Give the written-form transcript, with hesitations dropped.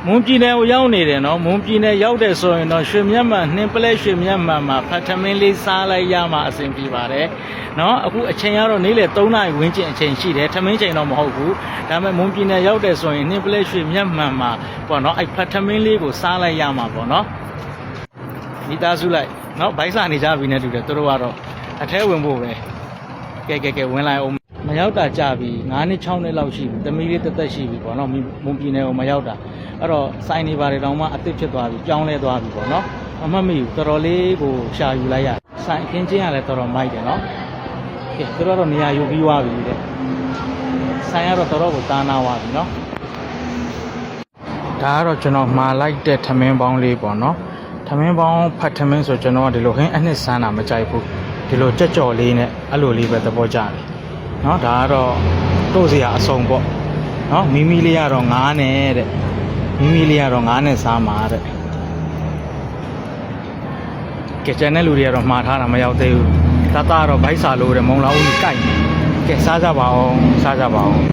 မွန်ပြည်နယ်ကိုရောက်နေတယ်နော်မွန်ပြည်နယ်ရောက်တယ်ဆိုရင်တော့ရွှေမြတ်မှန်နှင်းပလဲရွှေမြတ်မှန်မှာဖတ်ထမင်းလေးစားလိုက်ရမှာအဆင်ပြေပါတယ်နော်အခုအချိန်ကတော့နေ့လယ်3 နာရီဝန်းကျင်အချိန်ရှိတယ်ထမင်းချိန်တော့မဟုတ်ဘူးဒါပေမဲ့မွန်ပြည်နယ်ရောက်တယ်ဆိုရင်နှင်းပလဲရွှေမြတ်မှန်မှာပေါ့နော်အဲ့ဖတ်ထမင်းလေးကိုစားလိုက်ရမှာပေါ့နော်မိသားစုလိုက်နော်ဘိုက်စာနေကြပြီနဲ့တူတယ်သူတို့ကတော့အထဲဝင်ဖို့ပဲကဲဝင်လိုက်အောင်မရောက်တာကြာပြီ9 နှစ်6 နှစ်လောက်ရှိပြီသမီးလေးတက်တက်ရှိပြီပေါ့နော်မွန်ပြည်နယ်ကိုမရောက်တာအဲ့တော့စိုင်းနေပါတယ်တောင်မှအစ်စ်ဖြစ်သွားပြီကြောင်းလဲသွားပြီပေါ့နော်အမှတ်မိဘူးတော်တော်လေးကိုရှာယူလိုက်ရစိုင်းအခင်းချင်းကလည်းတော်တော်မိုက်တယ်နော်ကဲသူတို့တော့နေရာယူပြီးသွားပြီတဲ့စိုင်းကတော့တော်တော်ကိုတာနာသွားပြီနော်ဒါကတော့ကျွန်တော်မှာလိုက်တဲ့ထမင်းပေါင်းလေးပေါ့နော်ထမင်းပေါင်းဖတ်ထမင်းဆိုကျွန်တော်ကဒီလိုဟင်းအနှစ်ဆန်းတာမကြိုက်ဘူးဒီလိုကြက်ကြော်လေးနဲ့အဲ့လိုလေးပဲသဘောကျတယ်နော်ဒါကတော့တို့စရာအစုံပေါ့နော်မီမီလေးကတော့9နဲ့တဲ့မီမီလေးကတော့9နဲ့စားမှာတဲ့ကဲကျန်တဲ့လူတွေကတော့မှားထားတာမရောက်သေးဘူးတတကတော့ဗိုက်စာလို့တဲ့မုံလာဦးကြီးကြိုက်ကဲစားကြပါအောင်